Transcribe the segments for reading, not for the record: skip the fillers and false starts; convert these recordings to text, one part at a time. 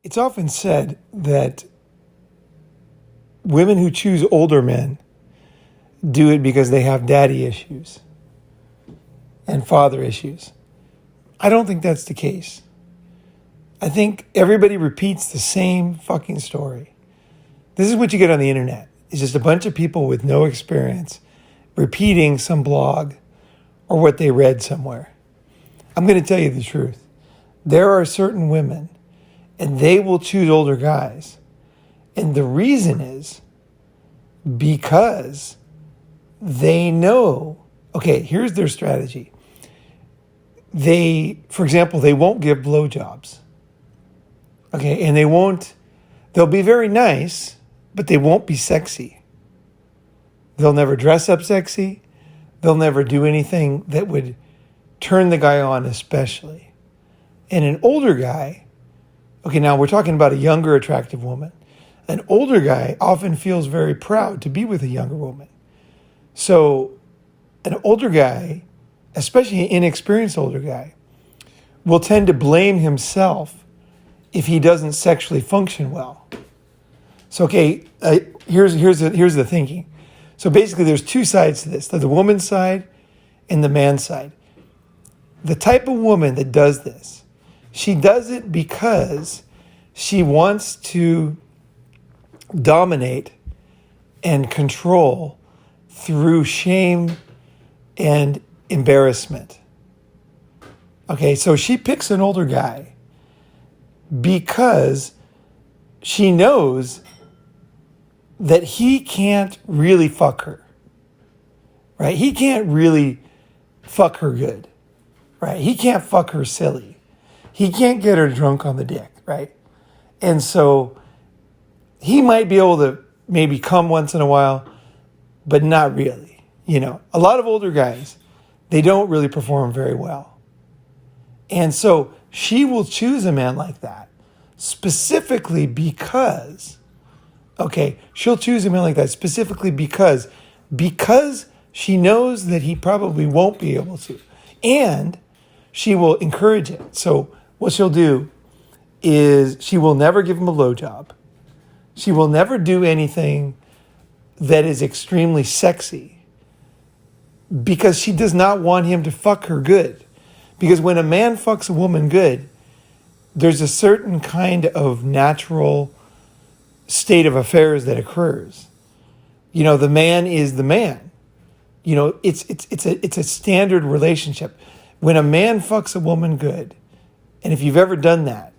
It's often said that women who choose older men do it because they have daddy issues and father issues. I don't think that's the case. I think everybody repeats the same fucking story. This is what you get on the internet. It's just a bunch of people with no experience repeating some blog or what they read somewhere. I'm going to tell you the truth. There are certain women, and they will choose older guys. And the reason is because they know, okay, here's their strategy. For example, they won't give blowjobs. Okay, and they'll be very nice, but they won't be sexy. They'll never dress up sexy. They'll never do anything that would turn the guy on especially. And an older guy, okay, now we're talking about a younger attractive woman. An older guy often feels very proud to be with a younger woman. So an older guy, especially an inexperienced older guy, will tend to blame himself if he doesn't sexually function well. So, okay, here's the thinking. So basically there's two sides to this, the woman's side and the man's side. The type of woman that does this, she does it because she wants to dominate and control through shame and embarrassment. Okay, so she picks an older guy because she knows that he can't really fuck her, right? He can't really fuck her good, right? He can't fuck her silly. He can't get her drunk on the dick, right? And so he might be able to maybe come once in a while, but not really. You know, a lot of older guys, they don't really perform very well. And so she will choose a man like that specifically because, okay, she'll choose a man like that specifically because she knows that he probably won't be able to. And she will encourage it. So what she'll do is she will never give him a blowjob. She will never do anything that is extremely sexy because she does not want him to fuck her good. Because when a man fucks a woman good, there's a certain kind of natural state of affairs that occurs. You know, the man is the man. You know, it's a standard relationship. When a man fucks a woman good, and if you've ever done that,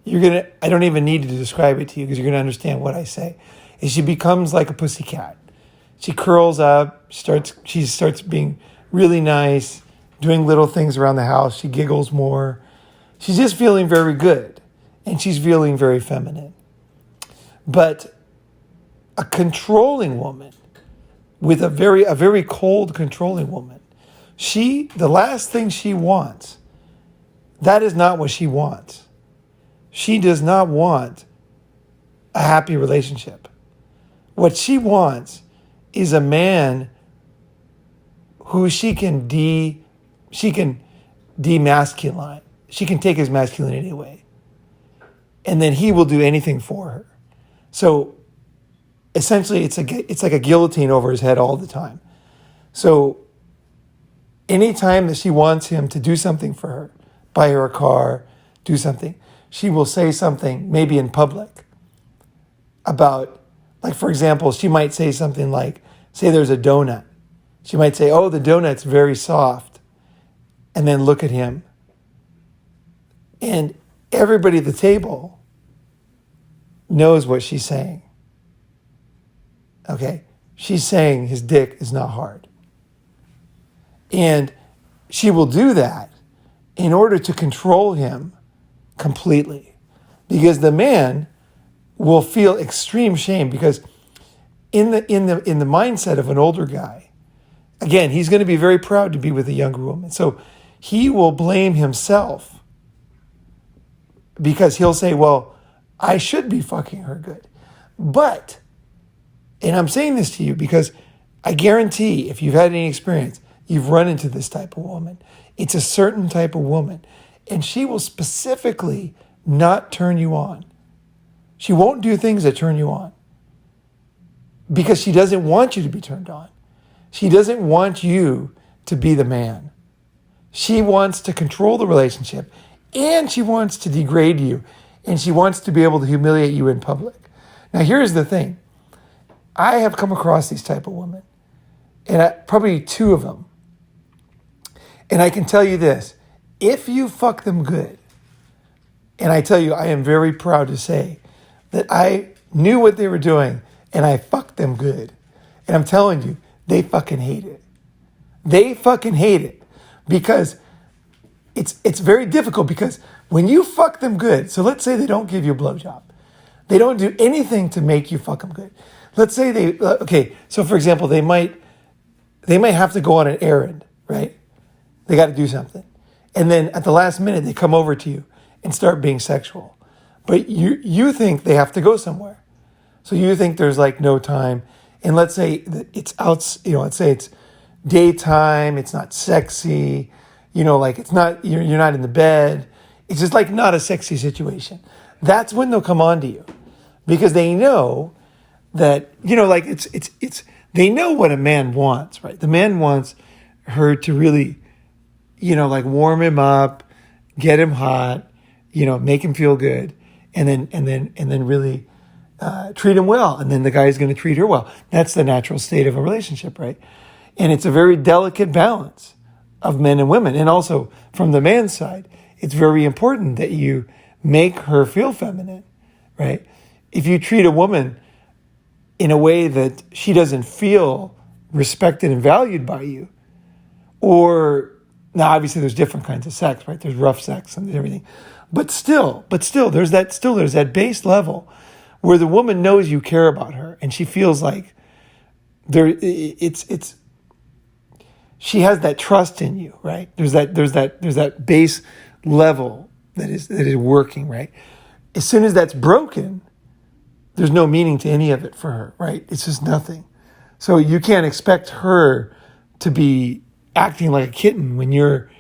I don't even need to describe it to you because you're going to understand what I say, is she becomes like a pussycat. She curls up, she starts being really nice, doing little things around the house. She giggles more. She's just feeling very good, and she's feeling very feminine. But a controlling woman, with a very cold, controlling woman, the last thing she wants, that is not what she wants. She does not want a happy relationship. What she wants is a man who she can demasculine. She can take his masculinity away. And then he will do anything for her. So essentially it's like a guillotine over his head all the time. So anytime that she wants him to do something for her, buy her a car, do something, she will say something, maybe in public, about, like, for example, she might say something like, say there's a donut. She might say, oh, the donut's very soft. And then look at him. And everybody at the table knows what she's saying. Okay? She's saying his dick is not hard. And she will do that in order to control him completely. Because the man will feel extreme shame because in the mindset of an older guy, again, he's going to be very proud to be with a younger woman. So he will blame himself because he'll say, well, I should be fucking her good. But, and I'm saying this to you because I guarantee if you've had any experience, you've run into this type of woman. It's a certain type of woman. And she will specifically not turn you on She won't do things that turn you on because she doesn't want you to be turned on. She doesn't want you to be the man. She wants to control the relationship, and she wants to degrade you, and she wants to be able to humiliate you in public. Now, here's the thing. I have come across these type of women, and probably 2 of them. And I can tell you this, if you fuck them good, and I tell you, I am very proud to say that I knew what they were doing, and I fucked them good. And I'm telling you, they fucking hate it. They fucking hate it because it's very difficult because when you fuck them good, so let's say they don't give you a blowjob. They don't do anything to make you fuck them good. Let's say so for example, they might have to go on an errand, right? They got to do something. And then at the last minute, they come over to you and start being sexual. But you think they have to go somewhere. So you think there's like no time. And let's say it's out, let's say it's daytime, it's not sexy, like it's not, you're not in the bed. It's just like not a sexy situation. That's when they'll come on to you because they know that, like they know what a man wants, right? The man wants her to really, like warm him up, get him hot, make him feel good, and then really treat him well. And then the guy's going to treat her well. That's the natural state of a relationship, right? And it's a very delicate balance of men and women. And also from the man's side, it's very important that you make her feel feminine, right? If you treat a woman in a way that she doesn't feel respected and valued by you, or now obviously there's different kinds of sex, right? There's rough sex and everything, but still there's that base level where the woman knows you care about her and she feels like she has that trust in you, right? There's that base level that is working, right? As soon as that's broken, there's no meaning to any of it for her, right? It's just nothing. So you can't expect her to be acting like a kitten when you're,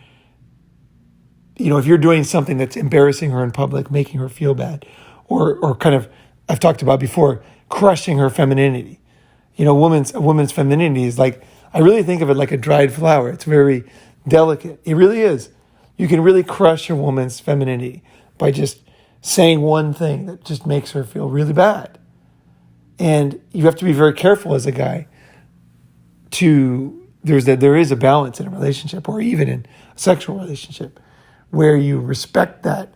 if you're doing something that's embarrassing her in public, making her feel bad, or kind of, I've talked about before, crushing her femininity. A woman's femininity is like, I really think of it like a dried flower. It's very delicate. It really is. You can really crush a woman's femininity by just saying one thing that just makes her feel really bad. And you have to be very careful as a guy there is a balance in a relationship or even in a sexual relationship where you respect that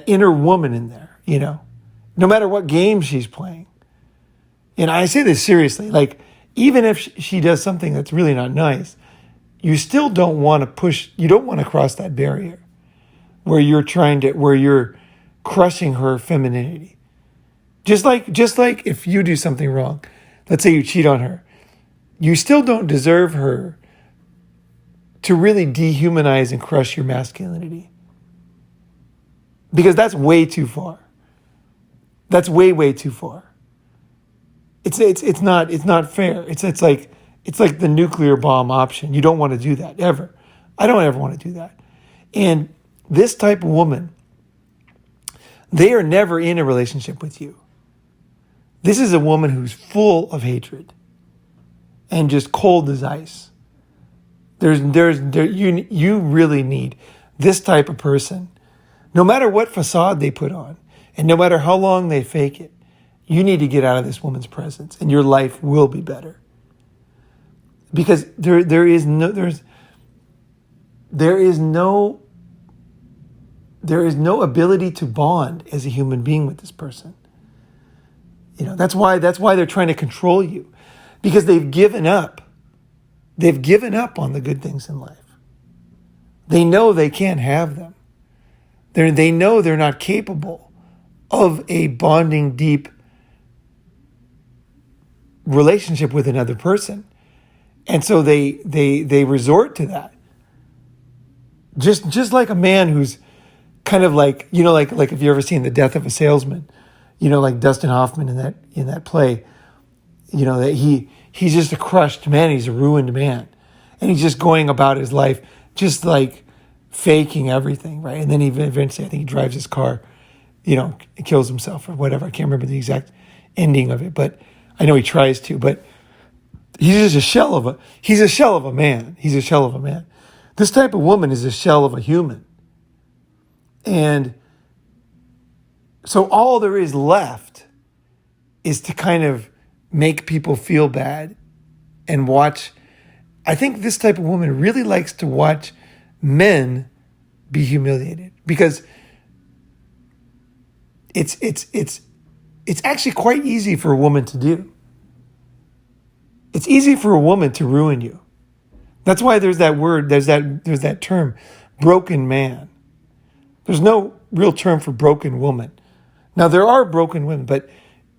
inner woman in there, no matter what game she's playing. And I say this seriously, like even if she does something that's really not nice, you still don't want to cross that barrier where you're crushing her femininity. Just like if you do something wrong, let's say you cheat on her, you still don't deserve her to really dehumanize and crush your masculinity. Because that's way too far. That's way, way too far. It's not fair. It's like the nuclear bomb option. You don't want to do that ever. I don't ever want to do that. And this type of woman, they are never in a relationship with you. This is a woman who's full of hatred and just cold as ice. You really need this type of person. No matter what facade they put on, and no matter how long they fake it, you need to get out of this woman's presence, and your life will be better. Because there is no ability to bond as a human being with this person. That's why they're trying to control you, because they've given up. They've given up on the good things in life. They know they can't have them. They know they're not capable of a bonding, deep relationship with another person. And so they resort to that. Just like a man who's kind of like, like if you ever seen The Death of a Salesman, like Dustin Hoffman in that play, that he's just a crushed man, he's a ruined man. And he's just going about his life just like faking everything, right? And then eventually I think he drives his car kills himself or whatever. I can't remember the exact ending of it, but I know he tries to. But he's just a shell of a man. He's a shell of a man. This type of woman is a shell of a human. And so all there is left is to kind of make people feel bad and watch. I think this type of woman really likes to watch men be humiliated because it's actually quite easy for a woman to do. It's easy for a woman to ruin you. That's why there's that term, broken man. There's no real term for broken woman. Now there are broken women, but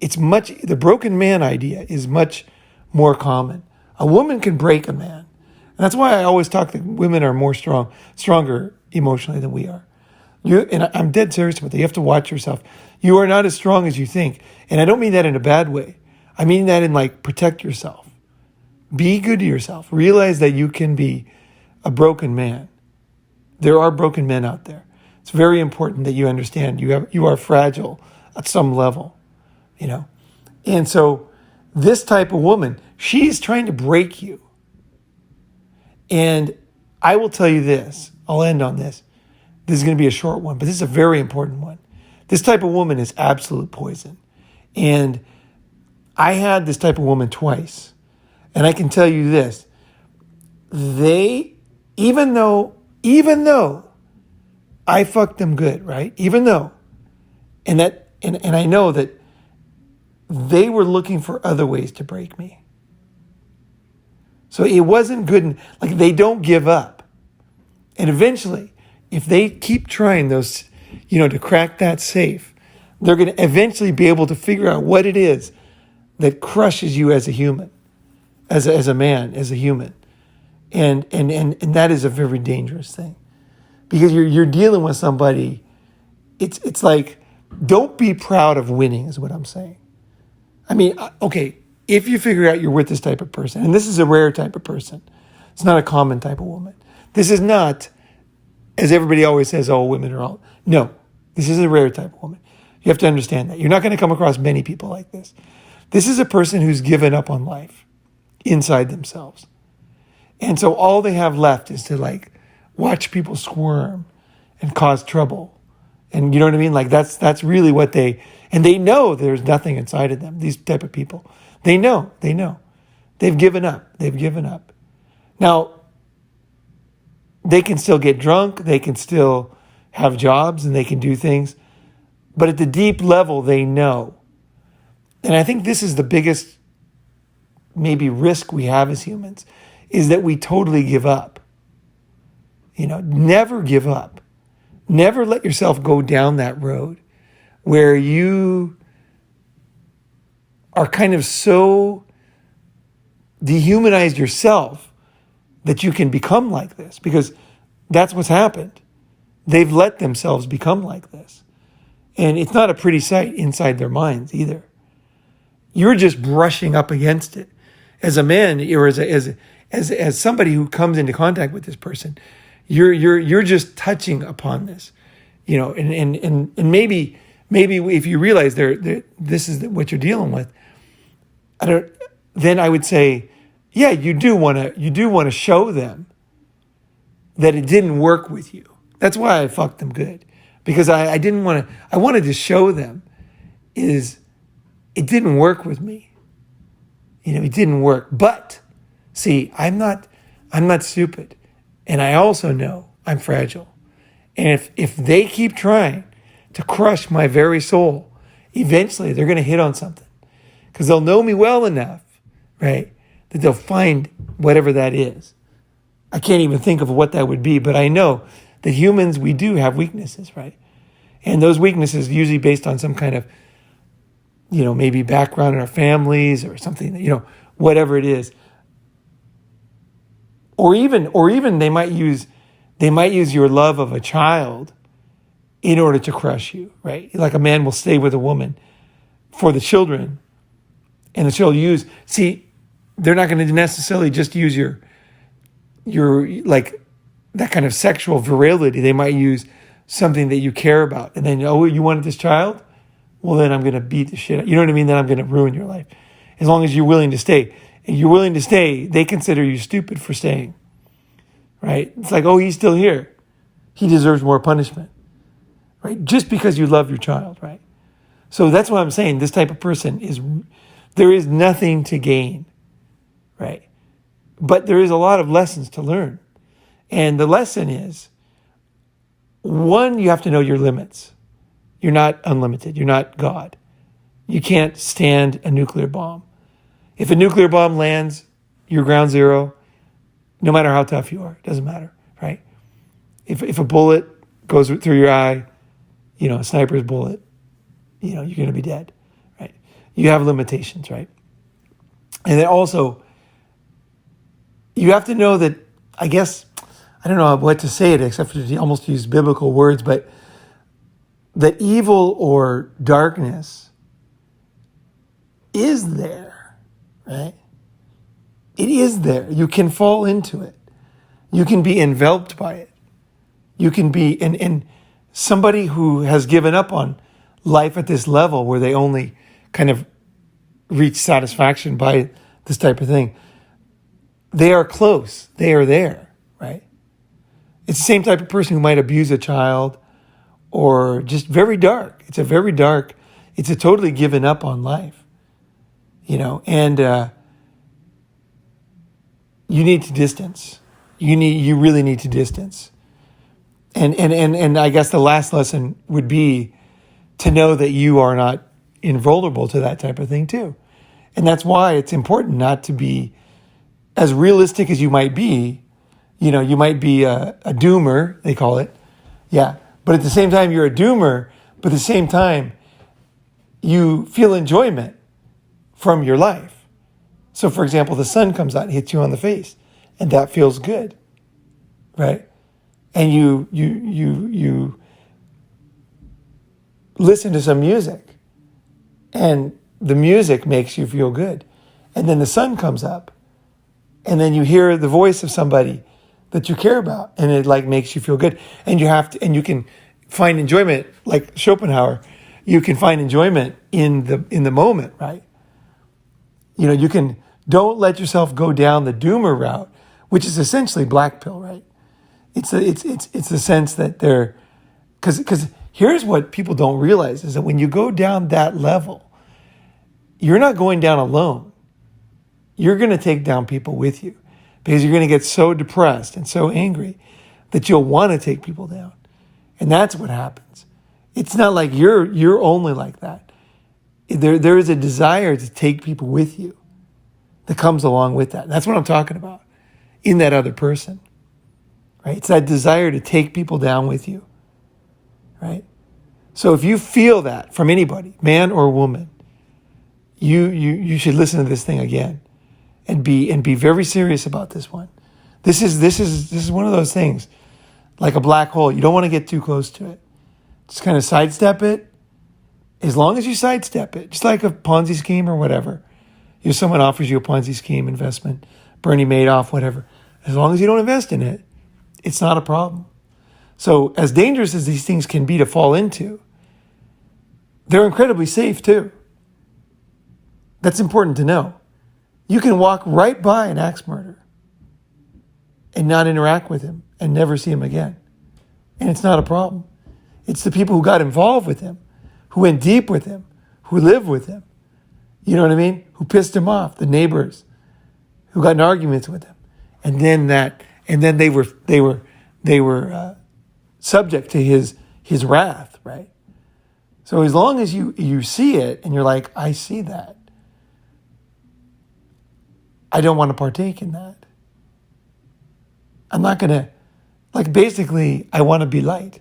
the broken man idea is much more common. A woman can break a man. And that's why I always talk that women are more stronger emotionally than we are. And I'm dead serious about that. You have to watch yourself. You are not as strong as you think. And I don't mean that in a bad way. I mean that in protect yourself. Be good to yourself. Realize that you can be a broken man. There are broken men out there. It's very important that you understand you are fragile at some level, And so this type of woman, she's trying to break you. And I will tell you this. I'll end on this. This is going to be a short one, but this is a very important one. This type of woman is absolute poison. And I had this type of woman twice. And I can tell you this. Even though I fucked them good, right? Even though, and I know that they were looking for other ways to break me. So it wasn't good. They don't give up. And eventually, if they keep trying those, to crack that safe, they're going to eventually be able to figure out what it is that crushes you as a human, as a man, as a human. And that is a very dangerous thing. Because you're dealing with somebody, it's like, don't be proud of winning is what I'm saying. I mean, okay, if you figure out you're with this type of person, and this is a rare type of person, it's not a common type of woman. This is not, as everybody always says, oh, women are all. No, this is a rare type of woman. You have to understand that. You're not going to come across many people like this. This is a person who's given up on life inside themselves. And so all they have left is to watch people squirm and cause trouble. And you know what I mean? That's really what and they know there's nothing inside of them, these type of people. They know. They've given up. Now, they can still get drunk, they can still have jobs, and they can do things. But at the deep level, they know. And I think this is the biggest, maybe, risk we have as humans, is that we totally give up. Never give up. Never let yourself go down that road where you are kind of so dehumanized yourself that you can become like this, because that's what's happened. They've let themselves become like this. And it's not a pretty sight inside their minds either. You're just brushing up against it. As a man, or as somebody who comes into contact with this person, you're just touching upon this, and maybe if you realize this is what you're dealing with, then I would say, yeah, you do want to show them that it didn't work with you. That's why I fucked them good, because I wanted to show them it didn't work with me. It didn't work. But see, I'm not stupid. And I also know I'm fragile. And if they keep trying to crush my very soul, eventually they're going to hit on something. Because they'll know me well enough, right, that they'll find whatever that is. I can't even think of what that would be, but I know that humans, we do have weaknesses, right? And those weaknesses usually based on some kind of, maybe background in our families or something, whatever it is. Or even they might use your love of a child in order to crush you, right? Like a man will stay with a woman for the children, and she'll they're not going to necessarily just use your that kind of sexual virility. They might use something that you care about. And then, oh, you wanted this child? Well, then I'm going to beat the shit out. You know what I mean? Then I'm going to ruin your life. As long as you're willing to stay. And you're willing to stay, they consider you stupid for staying. Right? It's like, oh, he's still here. He deserves more punishment. Right? Just because you love your child, right? So that's what I'm saying. This type of person there is nothing to gain. Right? But there is a lot of lessons to learn. And the lesson is, one, you have to know your limits. You're not unlimited. You're not God. You can't stand a nuclear bomb. If a nuclear bomb lands, you're ground zero, no matter how tough you are. It doesn't matter, right? If a bullet goes through your eye, a sniper's bullet, you're going to be dead, right? You have limitations, right? And then also, you have to know that, I guess, I don't know what to say it except for to almost use biblical words, but that evil or darkness is there, right? It is there. You can fall into it. You can be enveloped by it. You can be, and somebody who has given up on life at this level where they only kind of reach satisfaction by this type of thing, they are close. They are there, right? It's the same type of person who might abuse a child or just very dark. It's a totally given up on life, and you need to distance. You really need to distance. And I guess the last lesson would be to know that you are not invulnerable to that type of thing too. And that's why it's important not to be as realistic as you might be. You might be a doomer, they call it. Yeah. But at the same time, you're a doomer, but at the same time, you feel enjoyment from your life. So for example, the sun comes out and hits you on the face, and that feels good, right? And you listen to some music, and the music makes you feel good. And then the sun comes up, and then you hear the voice of somebody that you care about, and it makes you feel good. And you can find enjoyment, like Schopenhauer. You can find enjoyment in the moment, right? Don't let yourself go down the doomer route, which is essentially black pill, right? It's the sense that because here's what people don't realize is that when you go down that level, you're not going down alone. You're going to take down people with you because you're going to get so depressed and so angry that you'll want to take people down. And that's what happens. It's not like you're only like that. There is a desire to take people with you that comes along with that. And that's what I'm talking about in that other person, right? It's that desire to take people down with you, right? So if you feel that from anybody, man or woman, you should listen to this thing again and be very serious about this one. This is one of those things, like a black hole. You don't want to get too close to it. Just kind of sidestep it. As long as you sidestep it, just like a Ponzi scheme or whatever. If someone offers you a Ponzi scheme investment, Bernie Madoff, whatever. As long as you don't invest in it, it's not a problem. So as dangerous as these things can be to fall into, they're incredibly safe too. That's important to know. You can walk right by an axe murderer and not interact with him and never see him again. And it's not a problem. It's the people who got involved with him, who went deep with him, who lived with him. You know what I mean? Who pissed him off, the neighbors, who got in arguments with him. And then they were subject to his wrath, right? So as long as you see it and you're like, I see that, I don't want to partake in that. I'm not going to, basically, I want to be light.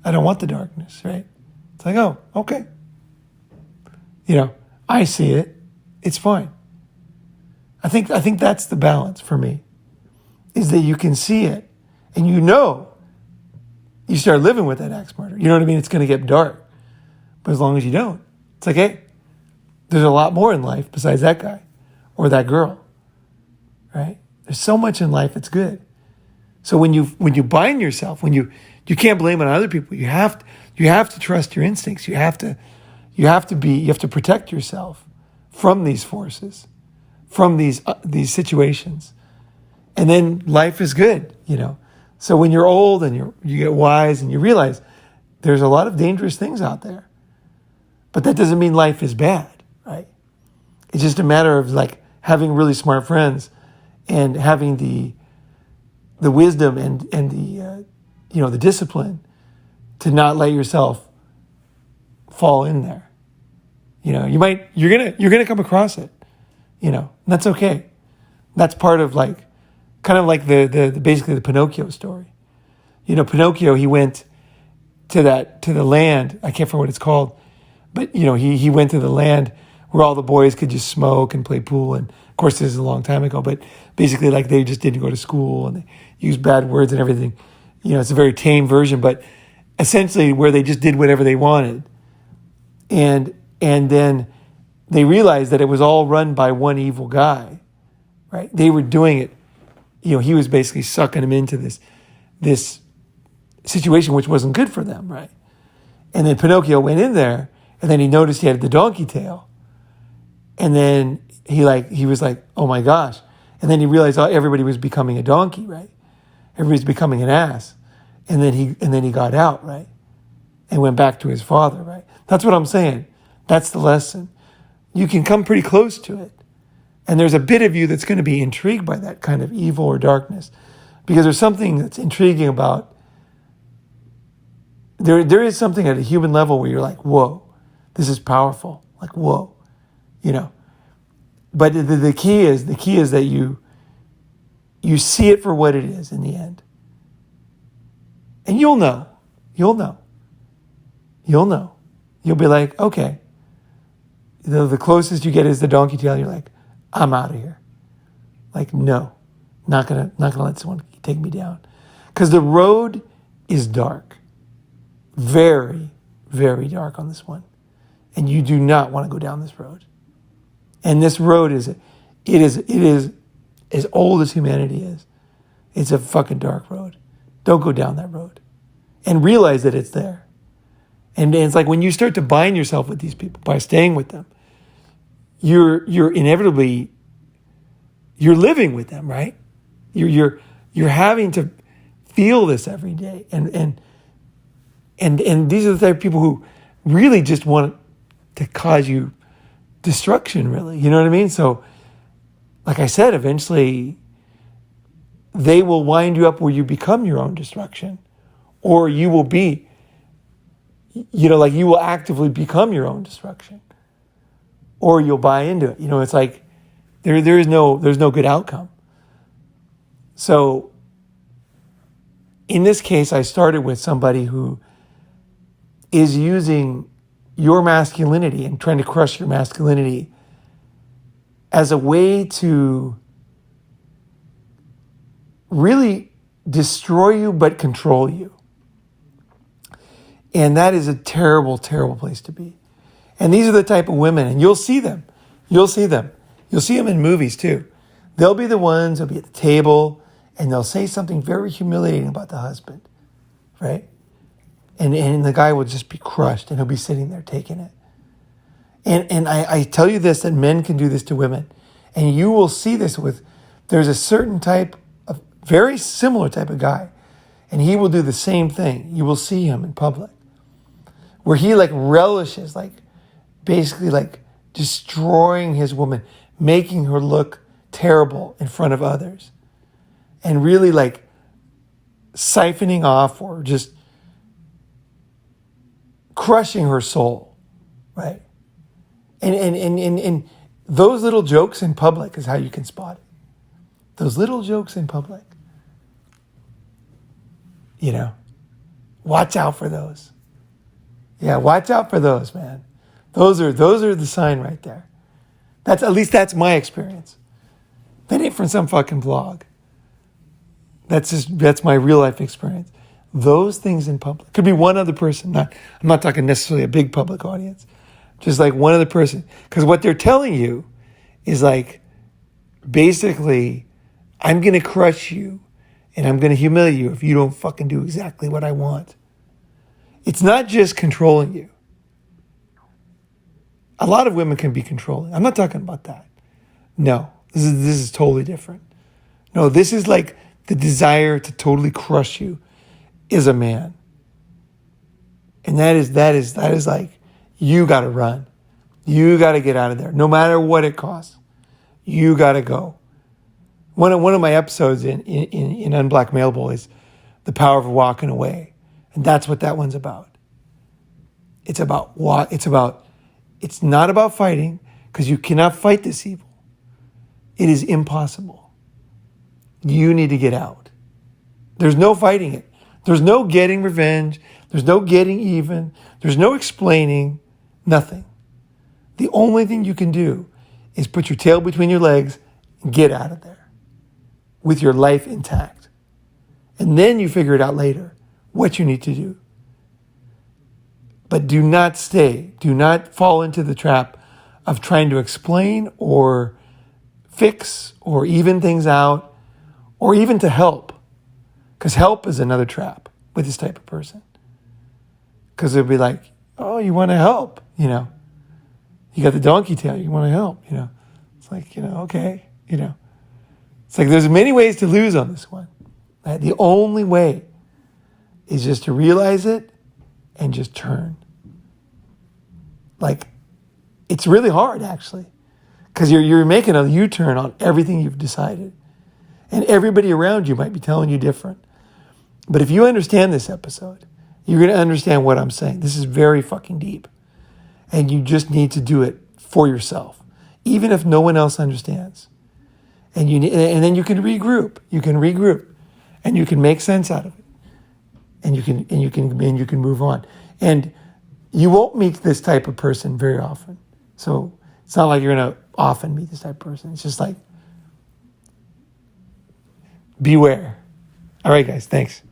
I don't want the darkness, right? It's like, oh, okay. I see it. It's fine. I think that's the balance for me, is that you can see it and you start living with that axe murder. You know what I mean? It's going to get dark. But as long as you don't, it's like, hey, there's a lot more in life besides that guy or that girl, right? There's so much in life that's good. So when you bind yourself, when you You can't blame it on other people. You have to trust your instincts. You have to protect yourself from these forces, from these situations. And then life is good, So when you're old and you get wise and you realize there's a lot of dangerous things out there. But that doesn't mean life is bad, right? It's just a matter of like having really smart friends and having the wisdom and the the discipline to not let yourself fall in there. You're gonna come across it. And that's okay. That's part of kind of like the basically the Pinocchio story. Pinocchio, he went to the land, I can't remember what it's called, but he went to the land where all the boys could just smoke and play pool. And of course, this is a long time ago, but basically they just didn't go to school and they used bad words and everything. It's a very tame version, but essentially where they just did whatever they wanted. And then they realized that it was all run by one evil guy, right? They were doing it. He was basically sucking them into this situation, which wasn't good for them, right? And then Pinocchio went in there, and then he noticed he had the donkey tail. And then he was like, oh my gosh. And then he realized everybody was becoming a donkey, right? Everybody's becoming an ass. And then he got out, right? And went back to his father, right? That's what I'm saying. That's the lesson. You can come pretty close to it. And there's a bit of you that's going to be intrigued by that kind of evil or darkness. Because there's something that's intriguing about, there is something at a human level where you're like, whoa, this is powerful. Like, whoa, But the key is that you see it for what it is in the end. And you'll know. You'll be like, okay. The closest you get is the donkey tail. You're like, I'm out of here. Like, no, not gonna let someone take me down. Because the road is dark. Very, very dark on this one. And you do not want to go down this road. And this road is as old as humanity is. It's a fucking dark road. Don't go down that road. And realize that it's there. And it's like when you start to bind yourself with these people by staying with them, you're inevitably, you're living with them, right? You're having to feel this every day. And these are the type of people who really just want to cause you destruction, really. You know what I mean? So, like I said, eventually they will wind you up where you become your own destruction. Or you will be, you will actively become your own destruction. Or you'll buy into it. It's like there's no good outcome. So in this case, I started with somebody who is using your masculinity and trying to crush your masculinity as a way to really destroy you but control you. And that is a terrible, terrible place to be. And these are the type of women, and you'll see them. You'll see them in movies too. They'll be the ones who'll be at the table and they'll say something very humiliating about the husband, right? And the guy will just be crushed and he'll be sitting there taking it. And I tell you this, that men can do this to women. And you will see this there's a certain type of, very similar type of guy. And he will do the same thing. You will see him in public. Where he relishes, basically destroying his woman, making her look terrible in front of others. And really siphoning off or just crushing her soul, right? And those little jokes in public is how you can spot it. Those little jokes in public. Watch out for those. Yeah, watch out for those, man. Those are the sign right there. At least that's my experience. That ain't from some fucking blog. That's my real life experience. Those things in public. Could be one other person. I'm not talking necessarily a big public audience. Just one other person. Because what they're telling you is basically, I'm going to crush you And I'm going to humiliate you if you don't fucking do exactly what I want. It's not just controlling you. A lot of women can be controlling. I'm not talking about that. No, this is totally different. No, this is like the desire to totally crush you as a man. And that is like, you got to run. You got to get out of there. No matter what it costs. You got to go. One of my episodes in Unblackmailable is the power of walking away. And that's what that one's about. It's not about fighting, because you cannot fight this evil. It is impossible. You need to get out. There's no fighting it. There's no getting revenge. There's no getting even. There's no explaining. Nothing. The only thing you can do is put your tail between your legs and get out of there with your life intact. And then you figure it out later what you need to do. But do not stay. Do not fall into the trap of trying to explain or fix or even things out or even to help. Because help is another trap with this type of person. Because it'll be like, oh, you want to help, you know. You got the donkey tail, you want to help, you know. It's like, okay, It's like there's many ways to lose on this one. Right? The only way is just to realize it and just turn. Like, it's really hard, actually. Because you're making a U-turn on everything you've decided. And everybody around you might be telling you different. But if you understand this episode, you're going to understand what I'm saying. This is very fucking deep. And you just need to do it for yourself, even if no one else understands. And then you can regroup. You can regroup, and you can make sense out of it. And you can move on. And you won't meet this type of person very often. So it's not like you're going to often meet this type of person. It's just like, beware. All right, guys, thanks.